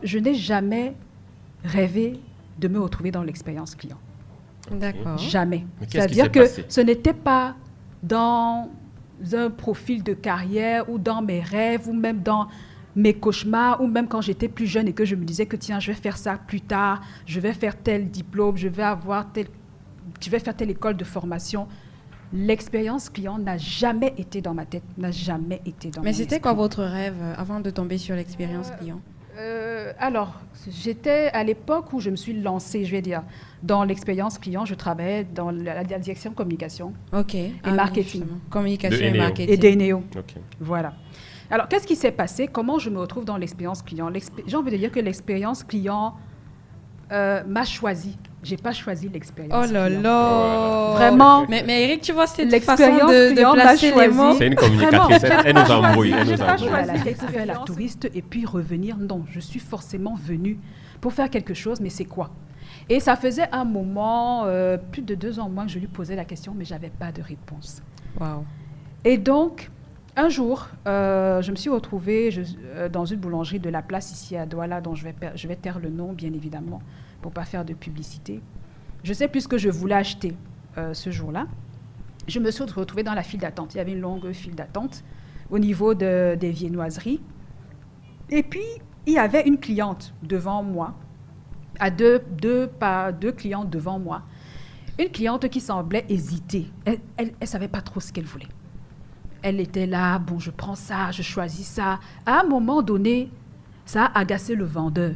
Je n'ai jamais rêvé de me retrouver dans l'expérience client. D'accord. Jamais. Mais qu'est-ce qui C'est-à-dire s'est que passé? ce n'était pas dans un profil de carrière ou dans mes rêves ou même dans mes cauchemars ou même quand j'étais plus jeune et que je me disais que tiens, je vais faire ça plus tard, je vais faire tel diplôme, je vais faire telle école de formation. L'expérience client n'a jamais été dans ma tête, n'a jamais été dans Mais mon c'était esprit. quoi votre rêve avant de tomber sur l'expérience client? Alors, j'étais à l'époque où je me suis lancée, je vais dire, dans l'expérience client. Je travaillais dans la direction communication Ok. et marketing Communication De et Eneo. marketing. et d'Eneo. OK. Voilà. Alors, qu'est-ce qui s'est passé? Comment je me retrouve dans l'expérience client? J'ai envie de dire que l'expérience client m'a choisi. Je n'ai pas choisi l'expérience Oh là client. là. Vraiment. Mais Eric, tu vois cette façon L'expérience de client m'a placer les choisi. mots. C'est une communicatrice. Elle nous embrouille. Elle J'ai nous pas embrouille. choisi faire la touriste et puis revenir. Non, je suis forcément venue pour faire quelque chose, mais c'est quoi? Et ça faisait un moment, plus de 2 ans moins, que je lui posais la question, mais je n'avais pas de réponse. Wow. Et donc, un jour, je me suis retrouvée dans une boulangerie de la place ici à Douala, dont je vais taire le nom, bien évidemment, pour ne pas faire de publicité. Je sais plus ce que je voulais acheter ce jour-là. Je me suis retrouvée dans la file d'attente. Il y avait une longue file d'attente au niveau des viennoiseries. Et puis, il y avait une cliente devant moi, deux clientes devant moi. Une cliente qui semblait hésiter. Elle ne savait pas trop ce qu'elle voulait. Elle était là, bon, je prends ça, je choisis ça. À un moment donné, ça a agacé le vendeur.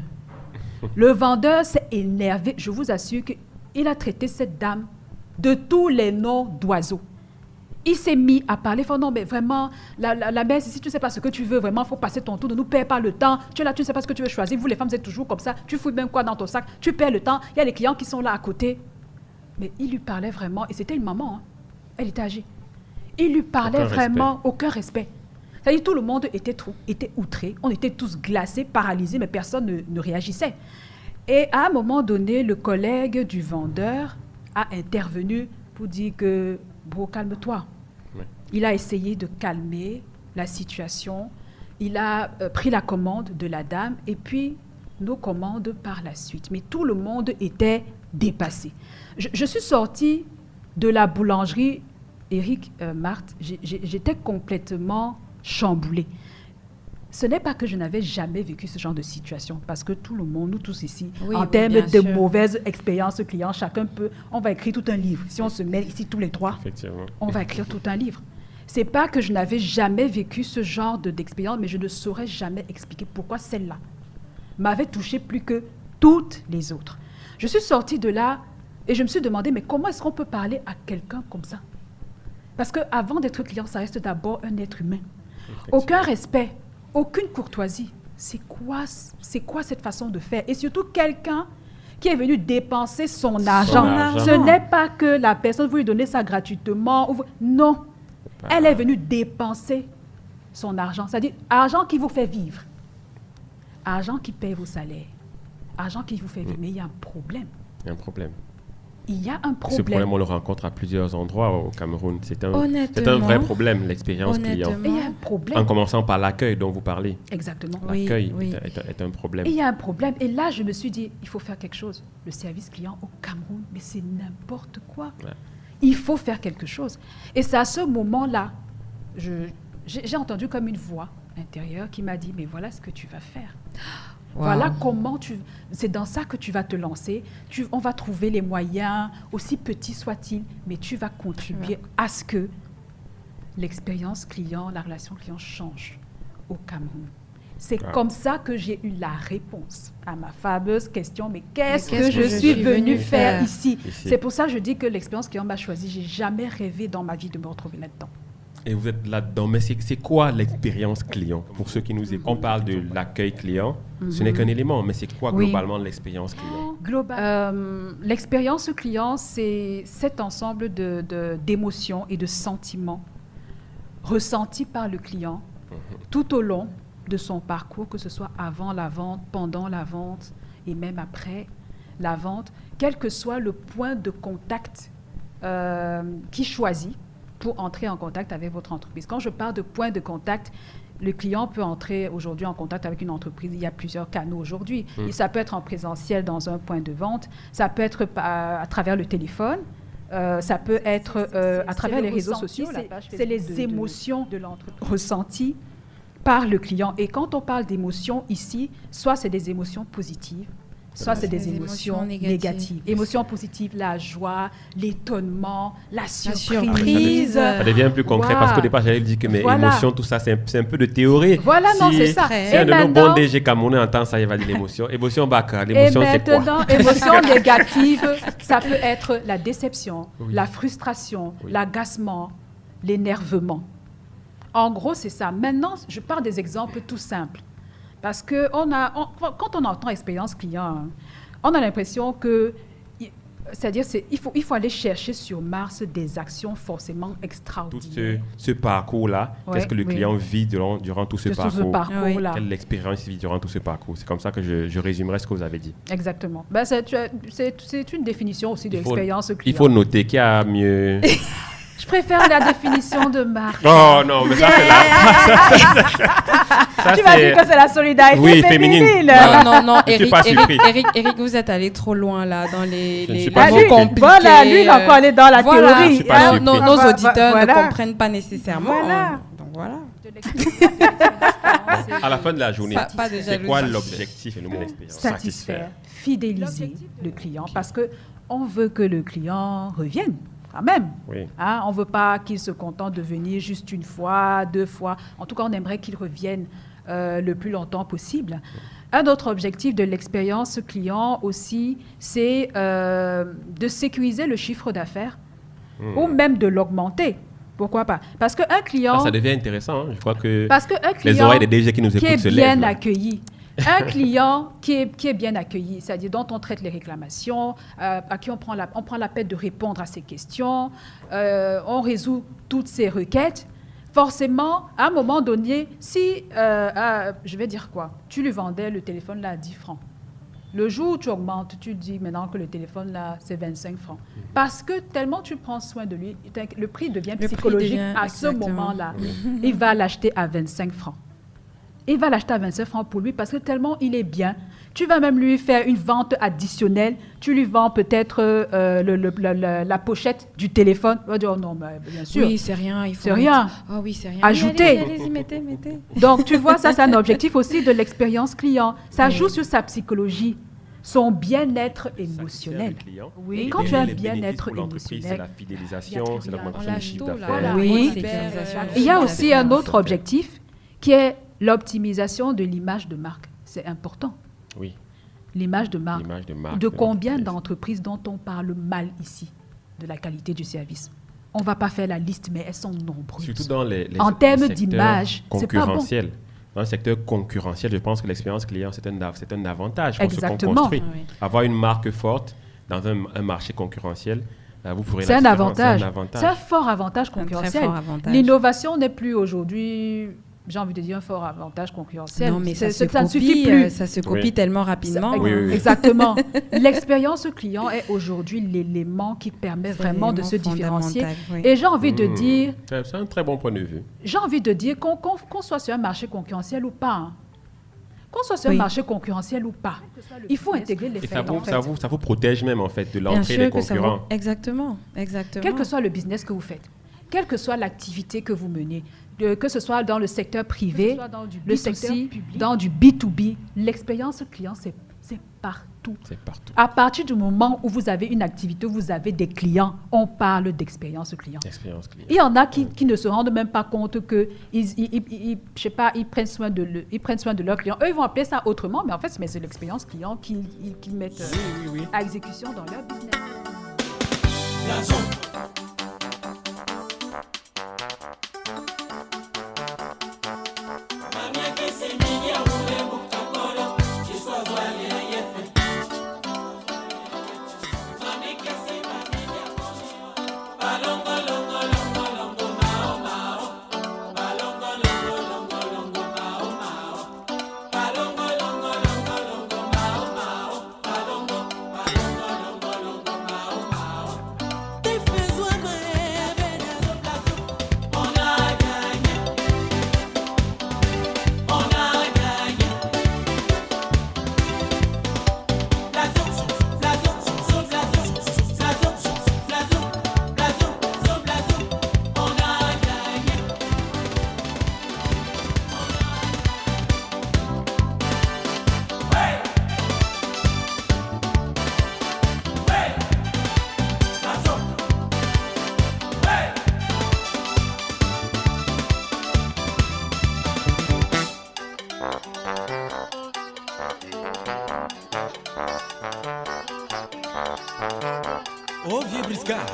Le vendeur s'est énervé. Je vous assure qu'il a traité cette dame de tous les noms d'oiseaux. Il s'est mis à parler, il fait, non, mais vraiment, la mère, si tu ne sais pas ce que tu veux, vraiment, il faut passer ton tour, ne nous perds pas le temps. Tu es là, tu ne sais pas ce que tu veux choisir. Vous, les femmes, vous êtes toujours comme ça. Tu fouilles même quoi dans ton sac, tu perds le temps. Il y a les clients qui sont là à côté. Mais il lui parlait vraiment, et c'était une maman, hein. Elle était âgée. Il lui parlait vraiment aucun respect. C'est-à-dire tout le monde était outré, on était tous glacés, paralysés, mais personne ne réagissait. Et à un moment donné, le collègue du vendeur a intervenu pour dire que, bro, calme-toi. Ouais. Il a essayé de calmer la situation, il a pris la commande de la dame et puis nos commandes par la suite. Mais tout le monde était dépassé. Je suis sortie de la boulangerie, Eric, Marthe, j'étais complètement chamboulée. Ce n'est pas que je n'avais jamais vécu ce genre de situation, parce que tout le monde, nous tous ici, en termes de mauvaises expériences clients, on va écrire tout un livre. Si on se met ici tous les trois, on va écrire tout un livre. Ce n'est pas que je n'avais jamais vécu ce genre d'expérience, mais je ne saurais jamais expliquer pourquoi celle-là m'avait touchée plus que toutes les autres. Je suis sortie de là et je me suis demandé, mais comment est-ce qu'on peut parler à quelqu'un comme ça? Parce qu'avant d'être client, ça reste d'abord un être humain. Aucun respect, aucune courtoisie. C'est quoi cette façon de faire? Et surtout, quelqu'un qui est venu dépenser son argent. Ce n'est pas que la personne veut lui donner ça gratuitement. Non. Elle est venue dépenser son argent. C'est-à-dire, argent qui vous fait vivre. Argent qui paye vos salaires. Argent qui vous fait vivre. Mais il y a un problème. Il y a un problème. Il y a un problème. Ce problème, on le rencontre à plusieurs endroits au Cameroun. C'est un vrai problème, l'expérience client. Et il y a un problème. En commençant par l'accueil dont vous parlez. Exactement. L'accueil est un problème. Et il y a un problème. Et là, je me suis dit, il faut faire quelque chose. Le service client au Cameroun, mais c'est n'importe quoi. Ouais. Il faut faire quelque chose. Et c'est à ce moment-là, j'ai entendu comme une voix intérieure qui m'a dit, mais voilà ce que tu vas faire. Wow. Voilà comment c'est dans ça que tu vas te lancer. On va trouver les moyens, aussi petits soient-ils, mais tu vas contribuer à ce que l'expérience client, la relation client change au Cameroun. C'est comme ça que j'ai eu la réponse à ma fameuse question, mais qu'est-ce que je suis venue faire ici? C'est pour ça que je dis que l'expérience client m'a choisi. Je n'ai jamais rêvé dans ma vie de me retrouver là-dedans. Et vous êtes là-dedans. Mais c'est quoi l'expérience client? Pour ceux qui nous écoutent, on parle de l'accueil client. Ce n'est qu'un élément, mais c'est quoi globalement l'expérience client? L'expérience client, c'est cet ensemble d'émotions et de sentiments ressentis par le client tout au long de son parcours, que ce soit avant la vente, pendant la vente et même après la vente, quel que soit le point de contact qu'il choisit pour entrer en contact avec votre entreprise. Quand je parle de point de contact, Le client peut entrer aujourd'hui en contact avec une entreprise. Il y a plusieurs canaux aujourd'hui. Et ça peut être en présentiel dans un point de vente. Ça peut être à travers le téléphone. Ça peut être à travers les réseaux sociaux. C'est les émotions de l'entreprise ressenties par le client. Et quand on parle d'émotions ici, soit c'est des émotions positives, soit c'est des émotions négatives. Émotions positives, la joie, l'étonnement, la surprise. Ça devient plus concret parce qu'au départ, j'avais dit que mes émotions, tout ça, c'est un peu de théorie. Voilà, non, c'est ça. Si un de nos bons DG camerounais entend ça, il va dire l'émotion. Émotion baka, l'émotion c'est quoi? Et maintenant, émotion négative, ça peut être la déception, la frustration, l'agacement, l'énervement. En gros, c'est ça. Maintenant, je parle des exemples tout simples. Parce que quand on entend expérience client, on a l'impression que, c'est-à-dire, il faut aller chercher sur Mars des actions forcément extraordinaires. Tout ce parcours-là, qu'est-ce que le client vit durant tout ce parcours-là? Quelle expérience il vit durant tout ce parcours? C'est comme ça que je résumerai ce que vous avez dit. Exactement. Ben, c'est une définition aussi de l'expérience client. Il faut noter qu'il y a mieux... Je préfère la définition de Marc. Oh non, mais ça c'est là. Tu vas dire que c'est la solidarité féminine. Non, Eric, vous êtes allé trop loin là dans les mots compliqués. Voilà, lui il a encore allé dans la théorie. Nos auditeurs ne comprennent pas nécessairement. Donc voilà. À la fin de la journée, c'est quoi l'objectif de l'expérience? Satisfaire, fidéliser le client parce qu'on veut que le client revienne. Quand même. Oui. On ne veut pas qu'il se contente de venir juste une fois, 2 fois. En tout cas, on aimerait qu'il revienne le plus longtemps possible. Un autre objectif de l'expérience client aussi, c'est de sécuriser le chiffre d'affaires ou même de l'augmenter. Pourquoi pas? Parce qu'un client... ça devient intéressant. Je crois que les oreilles des DG qui nous écoutent se lèvent. Bien accueilli. Un client qui est bien accueilli, c'est-à-dire dont on traite les réclamations, à qui on prend la peine de répondre à ses questions, on résout toutes ses requêtes. Forcément, à un moment donné, si, je vais dire quoi, tu lui vendais le téléphone là à 10 francs. Le jour où tu augmentes, tu dis maintenant que le téléphone là, c'est 25 francs. Parce que tellement tu prends soin de lui, le prix devient psychologique à ce moment-là. Il va l'acheter à 25 francs. Il va l'acheter à 25 francs pour lui parce que tellement il est bien. Tu vas même lui faire une vente additionnelle. Tu lui vends peut-être la pochette du téléphone. Il va dire, oh non, mais bien sûr. Oui, c'est rien. C'est rien. Oh oui, c'est rien. Ajouter. Allez-y, mettez. Donc, tu vois, ça, c'est un objectif aussi de l'expérience client. Ça joue sur sa psychologie, son bien-être émotionnel. Oui. Quand tu as un bien-être émotionnel. C'est la fidélisation, c'est l'augmentation du chiffre d'affaires. Voilà. Oui. Il y a aussi un autre objectif qui est l'optimisation de l'image de marque. C'est important. Oui. L'image de marque. De combien d'entreprises dont on parle mal ici de la qualité du service? On ne va pas faire la liste, mais elles sont nombreuses. Surtout dans les en termes d'image, c'est pas bon. Dans le secteur concurrentiel, je pense que l'expérience client, c'est un avantage pour ce qu'on construit. Oui. Avoir une marque forte dans un marché concurrentiel, vous pourrez c'est un avantage. C'est un fort avantage concurrentiel. L'innovation n'est plus aujourd'hui... J'ai envie de dire un fort avantage concurrentiel. Non, mais ça ne suffit plus. Ça se copie tellement rapidement. Oui. Exactement. L'expérience client est aujourd'hui l'élément qui permet vraiment de se différencier. Oui. Et j'ai envie de dire... C'est un très bon point de vue. J'ai envie de dire qu'on soit sur un marché concurrentiel ou pas. Qu'on soit sur un marché concurrentiel ou pas. Il faut intégrer les faits. Ça vous protège même en fait de l'entrée des concurrents. Exactement. Quel que soit le business que vous faites, quelle que soit l'activité que vous menez, que ce soit dans le secteur privé, dans du B2B, l'expérience client, c'est partout. C'est partout. À partir du moment où vous avez une activité, où vous avez des clients, on parle d'expérience client. Il y en a qui ne se rendent même pas compte qu'ils prennent soin de leurs clients. Eux, ils vont appeler ça autrement, mais en fait, c'est l'expérience client qu'ils mettent à exécution dans leur business. Oh vieux briscard.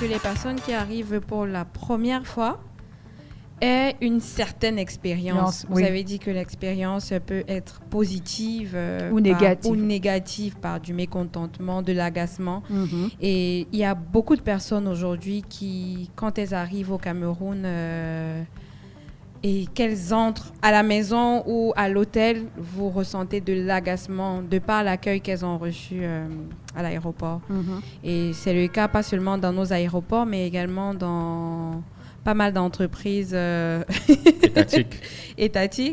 Que les personnes qui arrivent pour la première fois aient une certaine expérience. Vous avez dit que l'expérience peut être positive ou négative par du mécontentement, de l'agacement. Et il y a beaucoup de personnes aujourd'hui qui, quand elles arrivent au Cameroun et qu'elles entrent à la maison ou à l'hôtel, vous ressentez de l'agacement de par l'accueil qu'elles ont reçu à l'aéroport. Et c'est le cas pas seulement dans nos aéroports, mais également dans pas mal d'entreprises étatiques.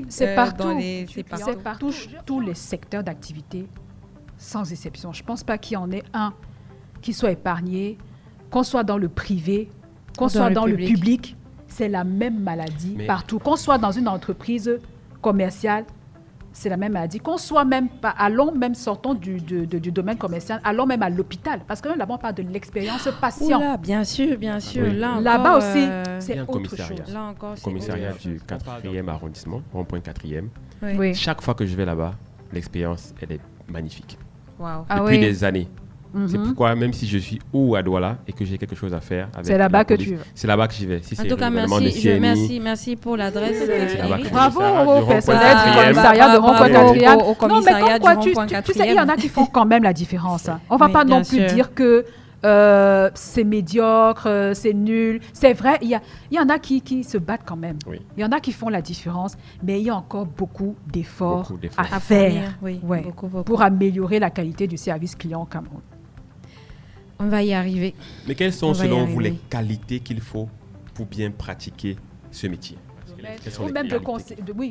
C'est partout. C'est partout. Tous les secteurs d'activité, sans exception. Je ne pense pas qu'il y en ait un qui soit épargné, qu'on soit dans le privé, qu'on soit dans le public. C'est la même maladie partout. Qu'on soit dans une entreprise commerciale, c'est la même maladie. Qu'on soit même pas, sortons du domaine commercial, allons même à l'hôpital. Parce que là-bas, on parle de l'expérience patient. Là, bien sûr. Oui. Là-bas aussi, c'est autre chose. Là encore, c'est commissariat du 4e arrondissement, rond-point 4e. Oui. Chaque fois que je vais là-bas, l'expérience, elle est magnifique. Wow. Depuis des années. C'est pourquoi, même si je suis à Douala et que j'ai quelque chose à faire avec c'est là-bas que tu vas. C'est là-bas que j'y vais. Si en tout cas, merci pour l'adresse. Bravo au personnel du commissariat de rond-point 4e. Non, mais comme quoi, tu sais, il y en a qui font quand même la différence. On ne va pas non plus dire que c'est médiocre, c'est nul. C'est vrai, il y en a qui se battent quand même. Oui. Il y en a qui font la différence, mais il y a encore beaucoup d'efforts à faire beaucoup. Pour améliorer la qualité du service client au Cameroun. On va y arriver. Mais quelles sont selon vous les qualités qu'il faut pour bien pratiquer ce métier? Ou même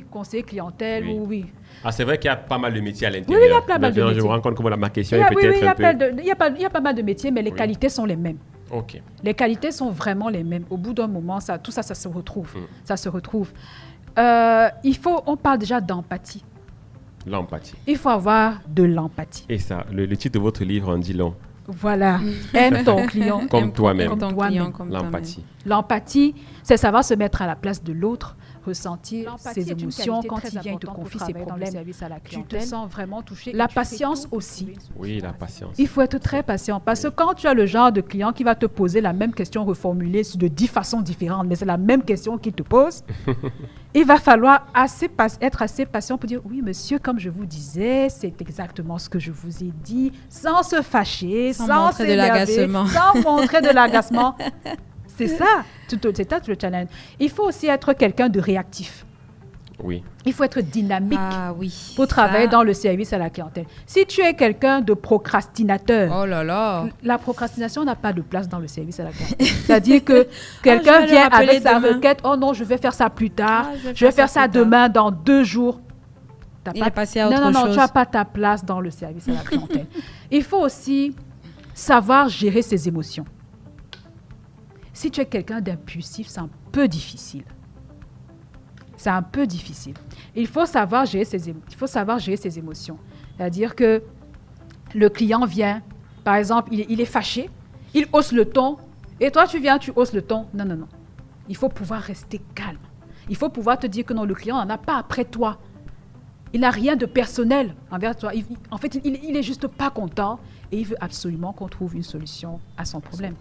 conseiller clientèle. Oui. Oui. Ah, c'est vrai qu'il y a pas mal de métiers à l'intérieur. Oui, il y a pas mal de métiers. Je me rends compte que ma question est peut-être un peu... Il y a pas mal de métiers, mais les qualités sont les mêmes. Okay. Les qualités sont vraiment les mêmes. Au bout d'un moment, tout ça se retrouve. Ça se retrouve. On parle déjà d'empathie. L'empathie. Il faut avoir de l'empathie. Et ça, le titre de votre livre en dit long. Voilà. Aime ton client. Comme toi-même. L'empathie. L'empathie, c'est savoir se mettre à la place de l'autre, ressentir ses émotions quand il vient te confier ses problèmes. Tu te sens vraiment touché. La patience aussi. Oui, la patience. Il faut être très patient parce que quand tu as le genre de client qui va te poser la même question reformulée de 10 façons différentes, mais c'est la même question qu'il te pose, il va falloir être assez patient pour dire oui, monsieur, comme je vous disais, c'est exactement ce que je vous ai dit, sans se fâcher, sans montrer de l'agacement. Sans montrer de l'agacement. C'est ça, c'est ça le challenge. Il faut aussi être quelqu'un de réactif. Oui. Il faut être dynamique pour travailler dans le service à la clientèle. Si tu es quelqu'un de procrastinateur, la procrastination n'a pas de place dans le service à la clientèle. C'est-à-dire que quelqu'un vient avec sa requête, oh non, je vais faire ça plus tard, je vais faire ça demain, dans 2 jours. Il est passé à autre chose. Non, tu n'as pas ta place dans le service à la clientèle. Il faut aussi savoir gérer ses émotions. Si tu es quelqu'un d'impulsif, c'est un peu difficile. C'est un peu difficile. Il faut savoir gérer ses émotions. C'est-à-dire que le client vient, par exemple, il est fâché, il hausse le ton, et toi tu viens, tu hausses le ton. Non. Il faut pouvoir rester calme. Il faut pouvoir te dire que non, le client n'en a pas après toi. Il n'a rien de personnel envers toi. En fait, il est juste pas content et il veut absolument qu'on trouve une solution à son problème.